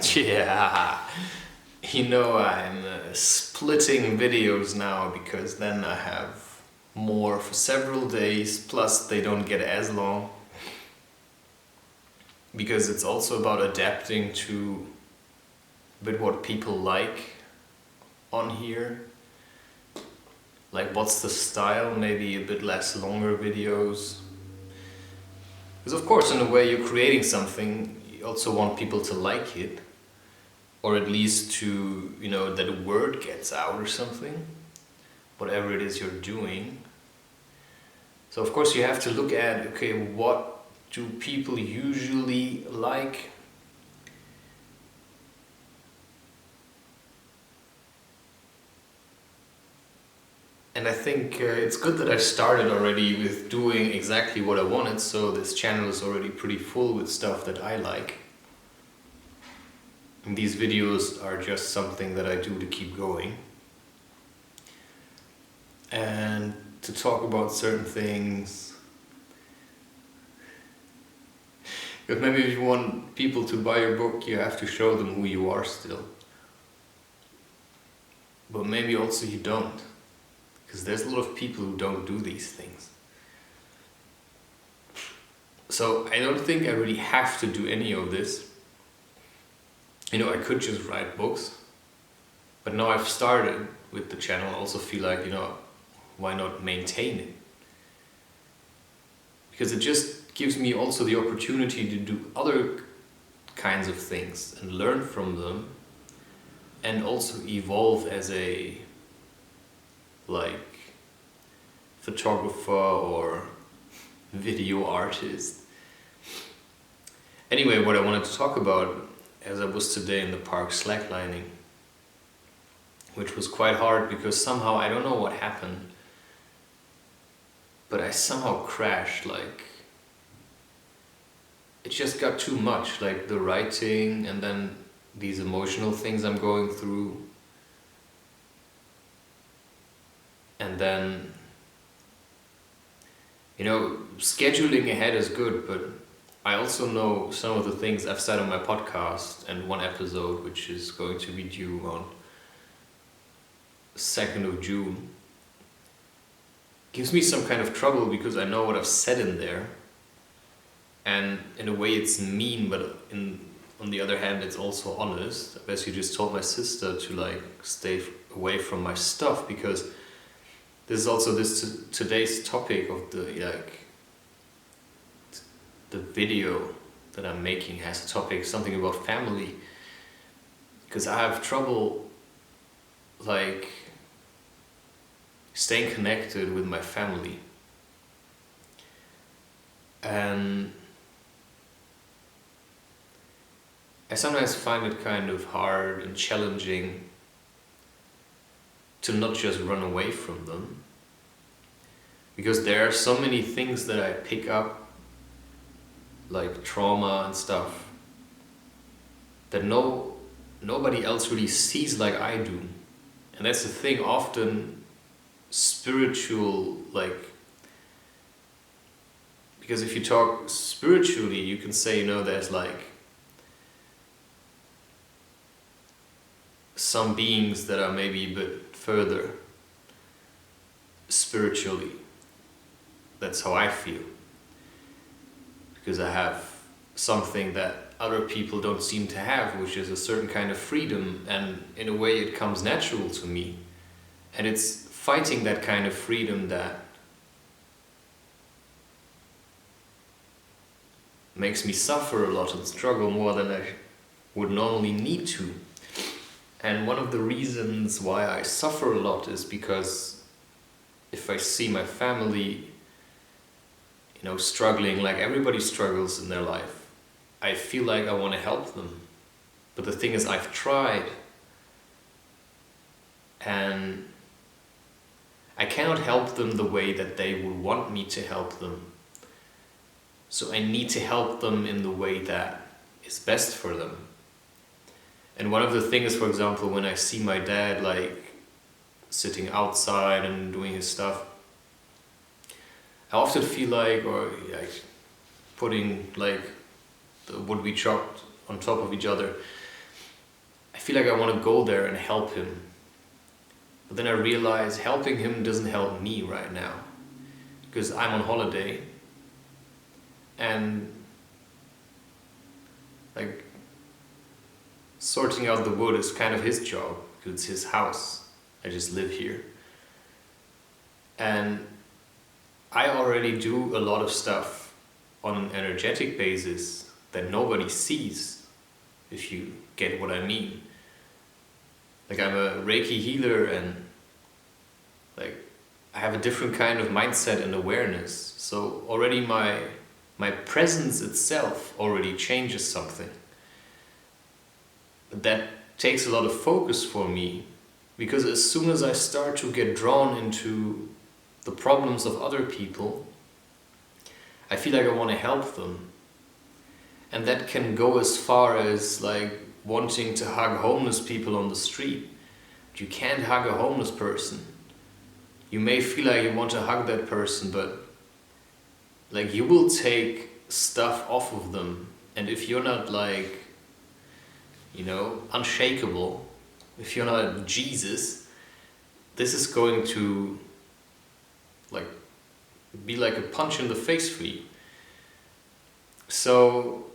Yeah, I'm splitting videos now because then I have more for several days, plus they don't get as long. Because it's also about adapting to a bit what people like on here. Like, what's the style? Maybe a bit less longer videos. Because, of course, in a way, you're creating something, you also want people to like it. Or at least to, that a word gets out or something. Whatever it is you're doing. So, of course, you have to look at, okay, what do people usually like? And I think it's good that I started already with doing exactly what I wanted, so this channel is already pretty full with stuff that I like. And these videos are just something that I do to keep going. And to talk about certain things. Because maybe if you want people to buy your book, you have to show them who you are still. But maybe also you don't. Because there's a lot of people who don't do these things. So I don't think I really have to do any of this. I could just write books. But now I've started with the channel, I also feel like, why not maintain it? Because it just gives me also the opportunity to do other kinds of things and learn from them. And also evolve as a photographer or video artist. Anyway, what I wanted to talk about, as I was today in the park slacklining, which was quite hard because somehow, I don't know what happened, but I somehow crashed, it just got too much, the writing and then these emotional things I'm going through. And then, scheduling ahead is good, but I also know some of the things I've said on my podcast and one episode, which is going to be due on 2nd of June, gives me some kind of trouble because I know what I've said in there. And in a way it's mean, but on the other hand it's also honest. I basically just told my sister to stay away from my stuff because this is also today's topic of the video that I'm making has a topic, something about family. Because I have trouble staying connected with my family. And I sometimes find it kind of hard and challenging to not just run away from them, because there are so many things that I pick up, like trauma and stuff, that nobody else really sees like I do. And that's the thing, often spiritual, because if you talk spiritually, you can say, there's some beings that are maybe a bit further spiritually. That's how I feel. Because I have something that other people don't seem to have, which is a certain kind of freedom, and in a way it comes natural to me. And it's fighting that kind of freedom that makes me suffer a lot and struggle more than I would normally need to. And one of the reasons why I suffer a lot is because if I see my family, struggling like everybody struggles in their life, I feel like I want to help them. But the thing is, I've tried and I cannot help them the way that they would want me to help them. So I need to help them in the way that is best for them. And one of the things, for example, when I see my dad sitting outside and doing his stuff, I often feel putting the wood we chopped on top of each other, feel like I want to go there and help him. But then I realize helping him doesn't help me right now, because I'm on holiday, and like sorting out the wood is kind of his job, because it's his house. I just live here. And I already do a lot of stuff on an energetic basis that nobody sees, if you get what I mean. Like, I'm a Reiki healer, and like I have a different kind of mindset and awareness. So already my presence itself already changes something. But that takes a lot of focus for me, because as soon as I start to get drawn into the problems of other people, I feel like I want to help them. And that can go as far as like wanting to hug homeless people on the street. But you can't hug a homeless person. You may feel like you want to hug that person, but like you will take stuff off of them. And if you're not like, unshakable, if you're not Jesus, this is going to like be like a punch in the face for you. So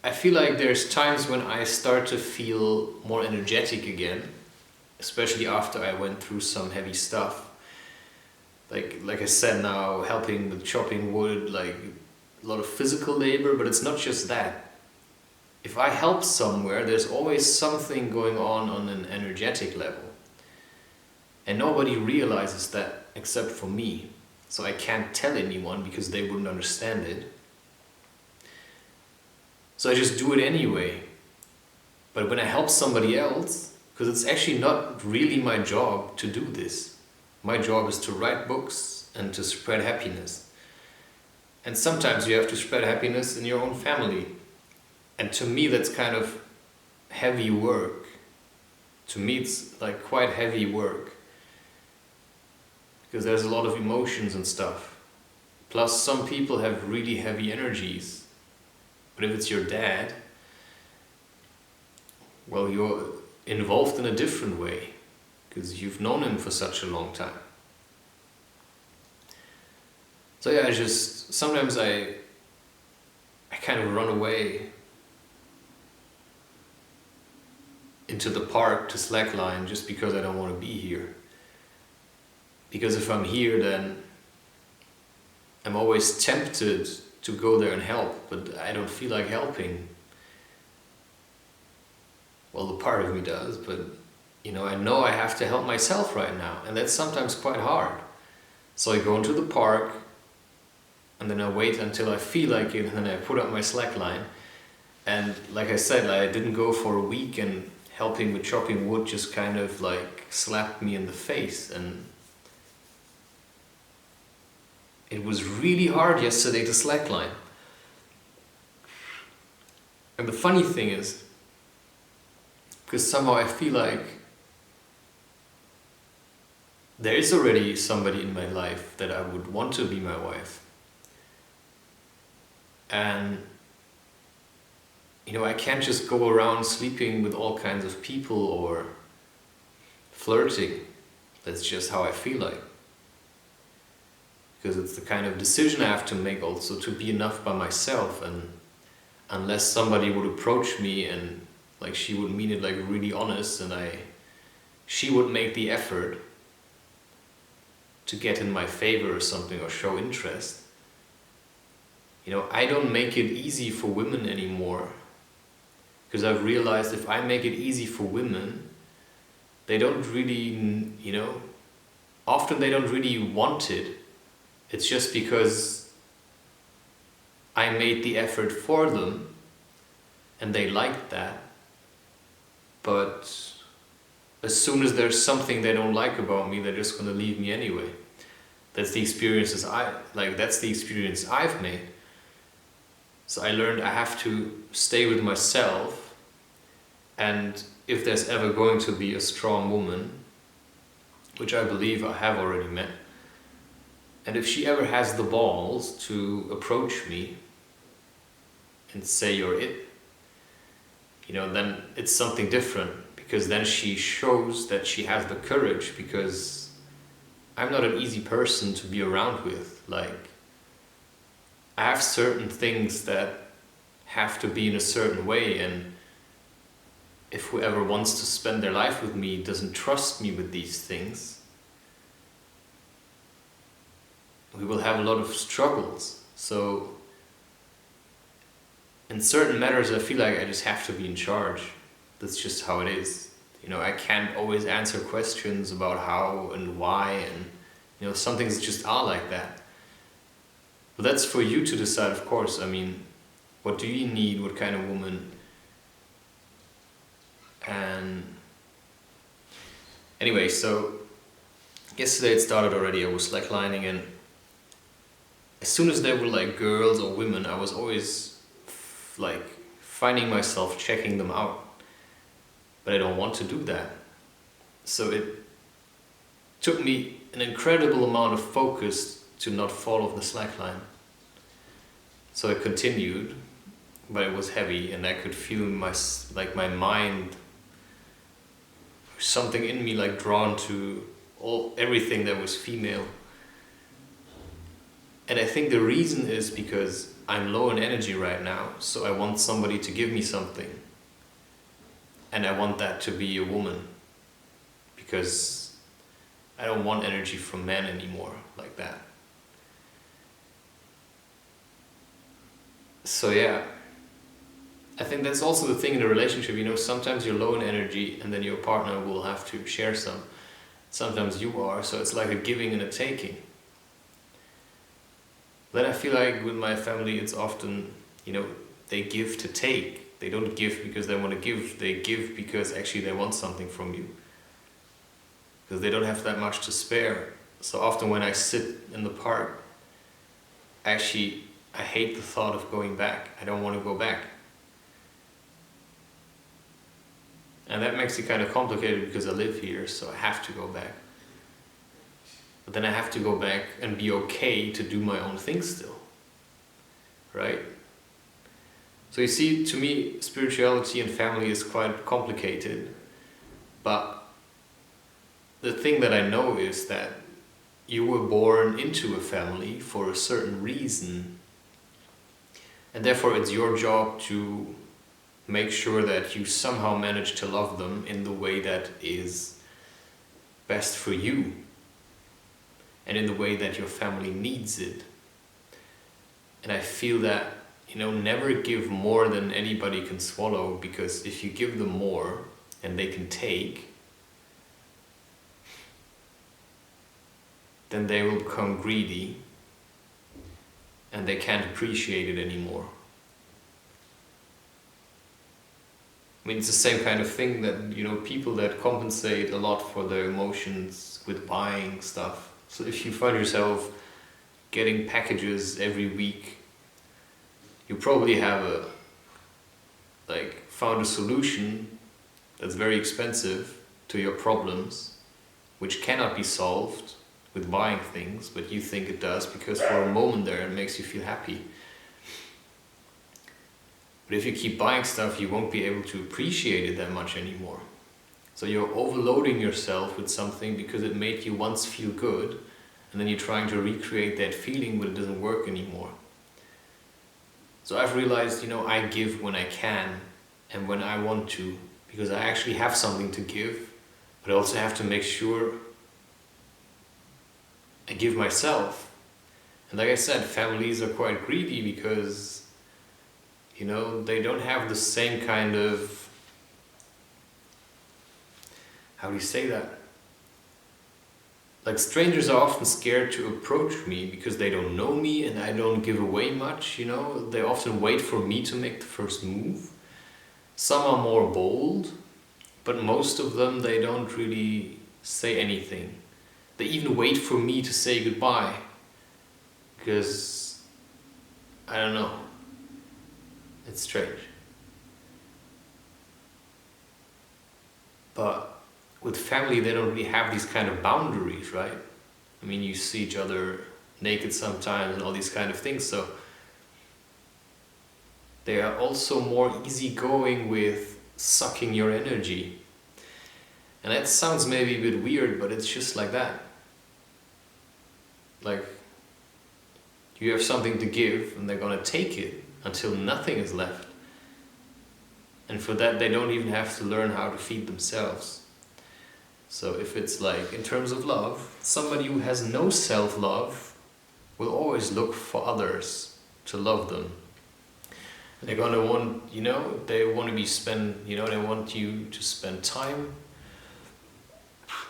I feel like there's times when I start to feel more energetic again, especially after I went through some heavy stuff. Like I said, now helping with chopping wood, like a lot of physical labor, but it's not just that. If I help somewhere, there's always something going on an energetic level. And nobody realizes that except for me. So I can't tell anyone because they wouldn't understand it. So I just do it anyway. But when I help somebody else, because it's actually not really my job to do this. My job is to write books and to spread happiness. And sometimes you have to spread happiness in your own family. And to me that's kind of heavy work. To me it's like quite heavy work. Because there's a lot of emotions and stuff. Plus some people have really heavy energies. But if it's your dad, well, you're involved in a different way, because you've known him for such a long time. So yeah, sometimes I kind of run away into the park to slackline just because I don't want to be here. Because if I'm here, then I'm always tempted to go there and help, but I don't feel like helping. Well, the part of me does, but I know I have to help myself right now, and that's sometimes quite hard. So I go into the park, and then I wait until I feel like it, and then I put up my slackline. And like I said, I didn't go for a week, and helping with chopping wood just kind of like slapped me in the face. And it was really hard yesterday to slackline. And the funny thing is, because somehow I feel like there is already somebody in my life that I would want to be my wife. And I can't just go around sleeping with all kinds of people or flirting. That's just how I feel like. Because it's the kind of decision I have to make also to be enough by myself, and unless somebody would approach me and like she would mean it like really honest, and she would make the effort to get in my favor or something, or show interest. I don't make it easy for women anymore, because I've realized if I make it easy for women, they don't really, often they don't really want it. It's just because I made the effort for them and they liked that. But as soon as there's something they don't like about me, they're just gonna leave me anyway. That's the experience I've made. So I learned I have to stay with myself, and if there's ever going to be a strong woman, which I believe I have already met, and if she ever has the balls to approach me and say you're it, then it's something different, because then she shows that she has the courage, because I'm not an easy person to be around with. Like, I have certain things that have to be in a certain way, and if whoever wants to spend their life with me doesn't trust me with these things, we will have a lot of struggles. So in certain matters I feel like I just have to be in charge. That's just how it is. I can't always answer questions about how and why, and some things just are like that. But that's for you to decide, of course. What do you need? What kind of woman? And anyway, so yesterday it started already. I was slacklining, and as soon as there were like girls or women, I was always like finding myself checking them out. But I don't want to do that. So it took me an incredible amount of focus to not fall off the slackline. So I continued, but it was heavy, and I could feel my mind, something in me like drawn to everything that was female. And I think the reason is because I'm low in energy right now, so I want somebody to give me something. And I want that to be a woman, because I don't want energy from men anymore like that. So yeah, I think that's also the thing in a relationship. Sometimes you're low in energy and then your partner will have to share some. Sometimes you are, so it's like a giving and a taking. Then I feel like with my family it's often, they give to take. They don't give because they want to give, they give because actually they want something from you. Because they don't have that much to spare. So often when I sit in the park, actually I hate the thought of going back. I don't want to go back. And that makes it kind of complicated because I live here, so I have to go back. But then I have to go back and be okay to do my own thing still. Right? So you see, to me, spirituality and family is quite complicated. But the thing that I know is that you were born into a family for a certain reason. And therefore it's your job to make sure that you somehow manage to love them in the way that is best for you. And in the way that your family needs it. And I feel that, never give more than anybody can swallow, because if you give them more and they can take, then they will become greedy and they can't appreciate it anymore. It's the same kind of thing that, people that compensate a lot for their emotions with buying stuff. So if you find yourself getting packages every week, you probably have found a solution that's very expensive to your problems, which cannot be solved with buying things, but you think it does because for a moment there it makes you feel happy. But if you keep buying stuff, you won't be able to appreciate it that much anymore. So you're overloading yourself with something because it made you once feel good, and then you're trying to recreate that feeling, but it doesn't work anymore. So I've realized, I give when I can and when I want to, because I actually have something to give, but I also have to make sure I give myself. And like I said, families are quite greedy because, they don't have the same kind of, how do you say that? Like, strangers are often scared to approach me because they don't know me and I don't give away much, They often wait for me to make the first move. Some are more bold, but most of them, they don't really say anything. They even wait for me to say goodbye. Because, I don't know, it's strange. But with family, they don't really have these kind of boundaries, right? You see each other naked sometimes and all these kind of things, so they are also more easygoing with sucking your energy. And that sounds maybe a bit weird, but it's just like that. Like, you have something to give and they're gonna take it until nothing is left. And for that they don't even have to learn how to feed themselves. So if it's like, in terms of love, somebody who has no self-love will always look for others to love them. They're gonna want, they want to they want you to spend time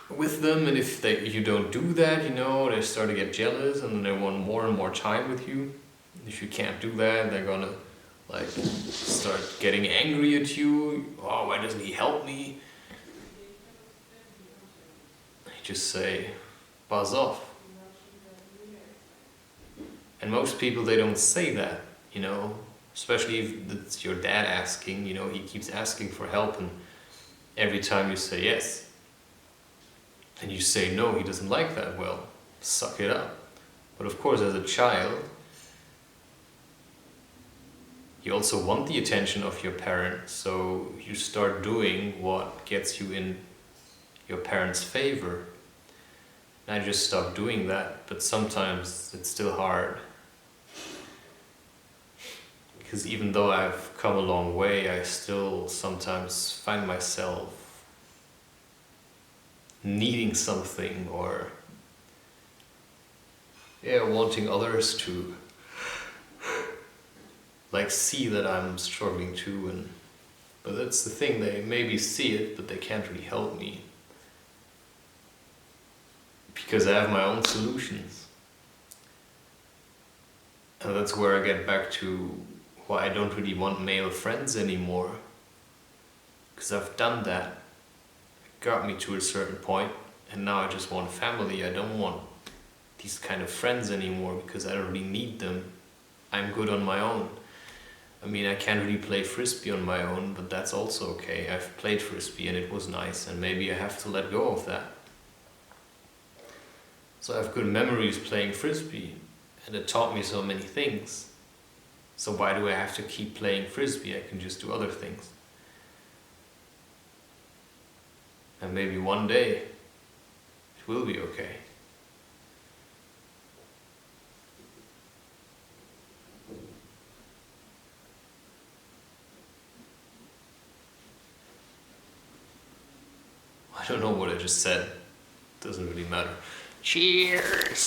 with them, and if you don't do that, they start to get jealous, and then they want more and more time with you. If you can't do that, they're gonna like start getting angry at you. Oh, why doesn't he help me? You just say, buzz off. And most people, they don't say that, especially if it's your dad asking, he keeps asking for help, and every time you say yes, and you say no, he doesn't like that, well, suck it up. But of course, as a child, you also want the attention of your parents, so you start doing what gets you in your parents' favor. And I just stopped doing that, but sometimes it's still hard. Because even though I've come a long way, I still sometimes find myself needing something, or wanting others to like see that I'm struggling too. But that's the thing, they maybe see it, but they can't really help me because I have my own solutions. And that's where I get back to why I don't really want male friends anymore, because I've done that. Got me to a certain point, and now I just want family. I don't want these kind of friends anymore because I don't really need them. I'm good on my own. I mean, I can't really play frisbee on my own, but that's also okay. I've played frisbee and it was nice, and maybe I have to let go of that. So I have good memories playing frisbee, and it taught me so many things. So why do I have to keep playing frisbee? I can just do other things. And maybe one day, it will be okay. I don't know what I just said. Doesn't really matter. Cheers!